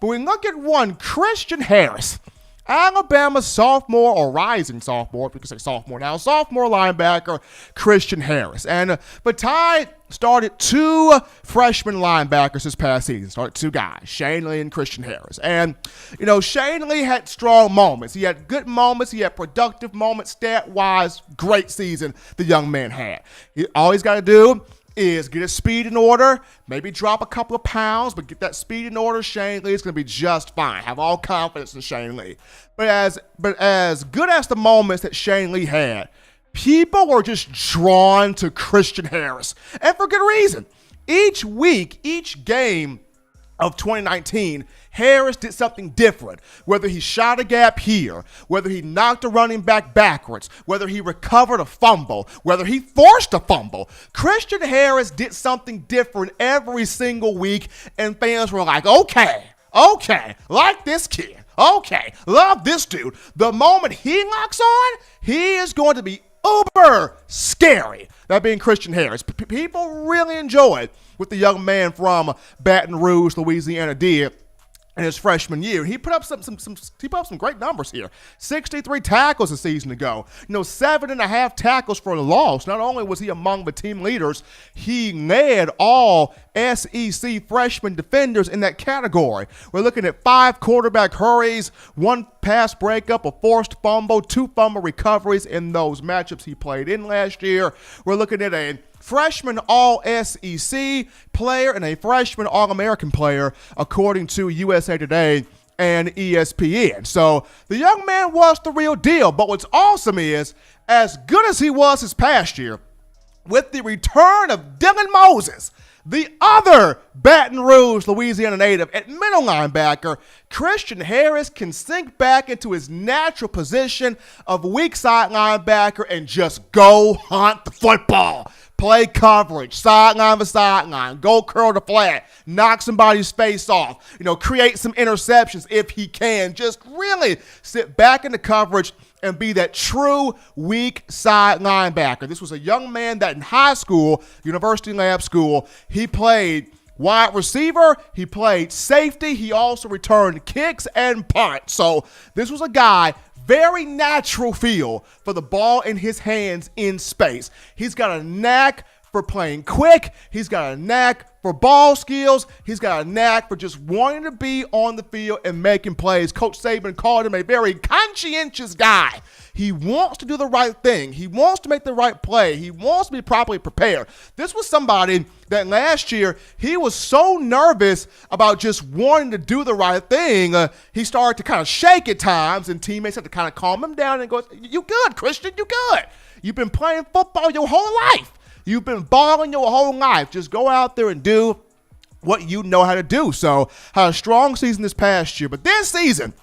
But we look at one, Christian Harris, Alabama sophomore or rising sophomore, if we can say sophomore now, sophomore linebacker Christian Harris. And but Tide started two freshman linebackers this past season. Started two guys, Shane Lee and Christian Harris. And, Shane Lee had strong moments. He had good moments. He had productive moments. Stat-wise, great season the young man had. All he's got to do is get his speed in order, maybe drop a couple of pounds, but get that speed in order. Shane Lee is going to be just fine. Have all confidence in Shane Lee. But as good as the moments that Shane Lee had, people were just drawn to Christian Harris, and for good reason. Each week, each game of 2019, Harris did something different. Whether he shot a gap here, whether he knocked a running back backwards, whether he recovered a fumble, whether he forced a fumble, Christian Harris did something different every single week, and fans were like, okay, like this kid. Okay, love this dude. The moment he locks on, he is going to be uber scary. That being Christian Harris. People really enjoyed what the young man from Baton Rouge, Louisiana did in his freshman year. He put up some great numbers here. 63 tackles a season ago. 7.5 tackles for a loss. Not only was he among the team leaders, he led all SEC freshman defenders in that category. We're looking at 5 quarterback hurries, 1 pass breakup, a forced fumble, 2 fumble recoveries in those matchups he played in last year. We're looking at a freshman All-SEC player and a freshman All-American player, according to USA Today and ESPN. So the young man was the real deal. But what's awesome is, as good as he was his past year, with the return of Dylan Moses, the other Baton Rouge, Louisiana native at middle linebacker, Christian Harris can sink back into his natural position of weak side linebacker and just go hunt the football. Play coverage, sideline to sideline, go curl the flat, knock somebody's face off, create some interceptions if he can. Just really sit back in the coverage and be that true weak side linebacker. This was a young man that in high school, University Lab School, he played wide receiver, he played safety, he also returned kicks and punts. So this was a guy, very natural feel for the ball in his hands in space. He's got a knack for playing quick. He's got a knack for ball skills. He's got a knack for just wanting to be on the field and making plays. Coach Saban called him a very conscientious guy. He wants to do the right thing. He wants to make the right play. He wants to be properly prepared. This was somebody that last year, he was so nervous about just wanting to do the right thing. He started to kind of shake at times, and teammates had to kind of calm him down and go, "You good, Christian, you good. You've been playing football your whole life. You've been balling your whole life. Just go out there and do what you know how to do." So had a strong season this past year. But this season,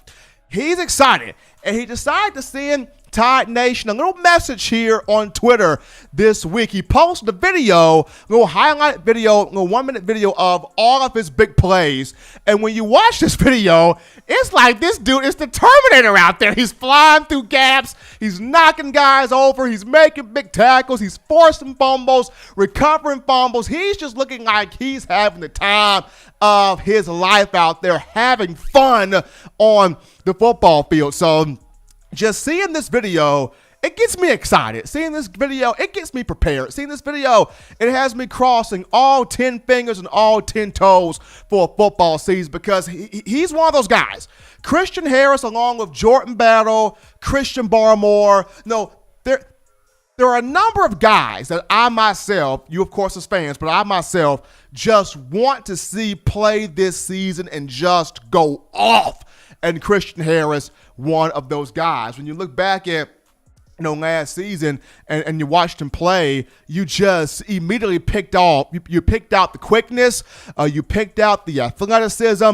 he's excited, and he decided to send Tide Nation a little message here on Twitter this week. He posted a video, a little highlight video, a little 1-minute video of all of his big plays. And when you watch this video, it's like this dude is the Terminator out there. He's flying through gaps. He's knocking guys over. He's making big tackles. He's forcing fumbles, recovering fumbles. He's just looking like he's having the time of his life out there, having fun on the football field. So just seeing this video, it gets me excited. Seeing this video, it gets me prepared. Seeing this video, it has me crossing all 10 fingers and all 10 toes for a football season, because he's one of those guys. Christian Harris, along with Jordan Battle, Christian Barmore. There are a number of guys that I myself, you of course as fans, but I myself just want to see play this season and just go off. And Christian Harris, one of those guys. When you look back at last season and you watched him play, you just immediately picked out the quickness, you picked out the athleticism,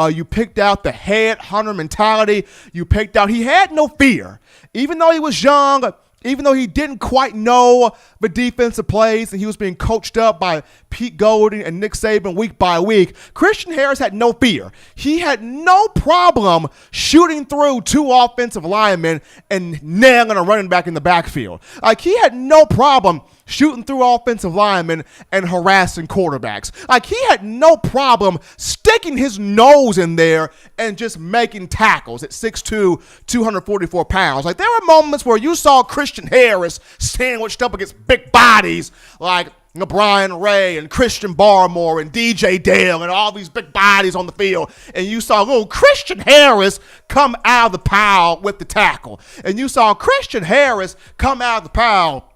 you picked out the head hunter mentality, he had no fear. Even though he was young, even though he didn't quite know the defensive plays and he was being coached up by Pete Golding and Nick Saban week by week, Christian Harris had no fear. He had no problem shooting through 2 offensive linemen and nailing a running back in the backfield. Like, he had no problem shooting through offensive linemen and harassing quarterbacks. Like, he had no problem sticking his nose in there and just making tackles at 6'2", 244 pounds. Like, there were moments where you saw Christian Harris sandwiched up against big bodies like Brian Ray and Christian Barmore and DJ Dale and all these big bodies on the field. And you saw little Christian Harris come out of the pile with the tackle. And you saw Christian Harris come out of the pile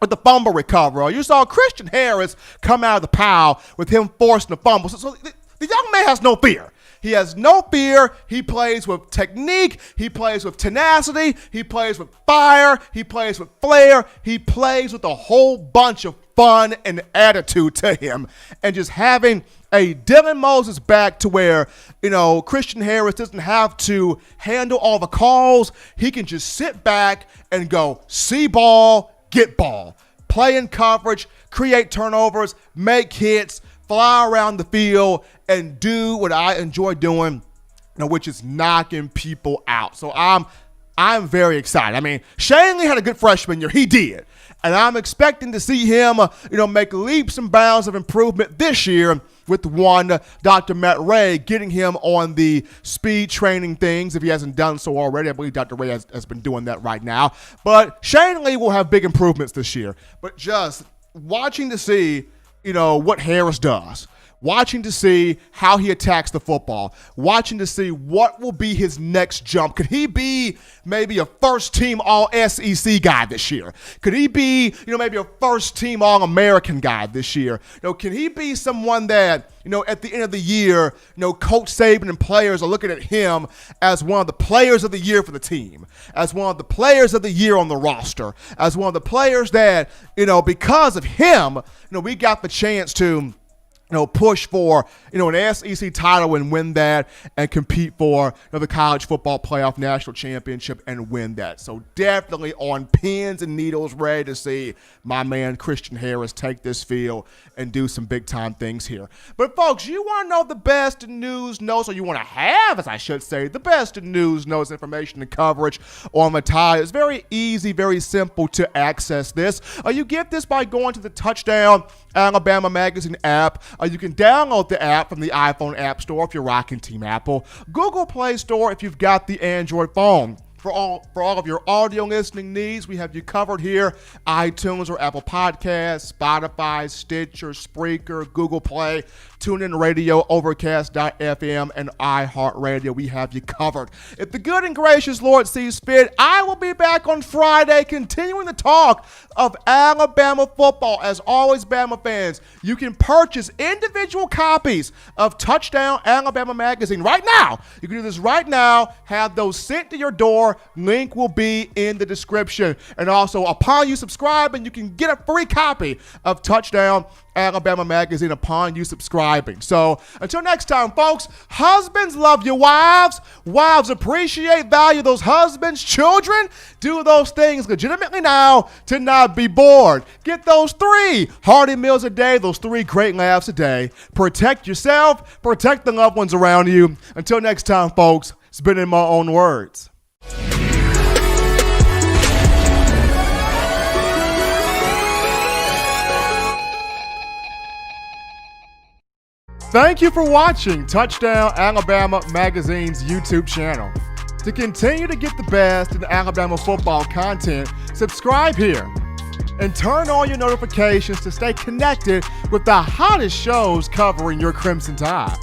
with the fumble recovery. Or you saw Christian Harris come out of the pile with him forcing the fumble. So the young man has no fear. He has no fear. He plays with technique. He plays with tenacity. He plays with fire. He plays with flair. He plays with a whole bunch of fun and attitude to him. And just having a Dylan Moses back to where, Christian Harris doesn't have to handle all the calls. He can just sit back and go, see ball, get ball, play in coverage, create turnovers, make hits, fly around the field, and do what I enjoy doing, which is knocking people out. So I'm very excited. I mean, Shanley had a good freshman year. He did. And I'm expecting to see him, make leaps and bounds of improvement this year with one Dr. Matt Ray, getting him on the speed training things if he hasn't done so already. I believe Dr. Ray has been doing that right now. But Shanley will have big improvements this year. But just watching to see, what Harris does, watching to see how he attacks the football, watching to see what will be his next jump. Could he be maybe a first-team All-SEC guy this year? Could he be, maybe a first-team All-American guy this year? Can he be someone that, at the end of the year, Coach Saban and players are looking at him as one of the players of the year for the team, as one of the players of the year on the roster, as one of the players that, because of him, we got the chance to push for, an SEC title and win that, and compete for the college football playoff national championship and win that. So definitely on pins and needles, ready to see my man Christian Harris take this field and do some big time things here. But folks, you want to know the best news, notes, or you want to have, as I should say, the best news, notes, information, and coverage on the Tide. It's very easy, very simple to access this. You get this by going to the Touchdown Alabama Magazine app. You can download the app from the iPhone App Store if you're rocking Team Apple, Google Play Store if you've got the Android phone. For all of your audio listening needs, we have you covered here. iTunes or Apple Podcasts, Spotify, Stitcher, Spreaker, Google Play, TuneIn Radio, Overcast.fm, and iHeartRadio. We have you covered. If the good and gracious Lord sees fit, I will be back on Friday continuing the talk of Alabama football. As always, Bama fans, you can purchase individual copies of Touchdown Alabama Magazine right now. You can do this right now. Have those sent to your door. Link will be in the description. And also, upon you subscribing, you can get a free copy of Touchdown Alabama Magazine upon you subscribing. So until next time, folks, husbands love your wives. Wives appreciate, value those husbands. Children, do those things legitimately now to not be bored. Get those 3 hearty meals a day, those 3 great laughs a day. Protect yourself, protect the loved ones around you. Until next time, folks, it's been in my own words. Thank you for watching Touchdown Alabama Magazine's YouTube channel. To continue to get the best in Alabama football content, subscribe here and turn on your notifications to stay connected with the hottest shows covering your Crimson Tide.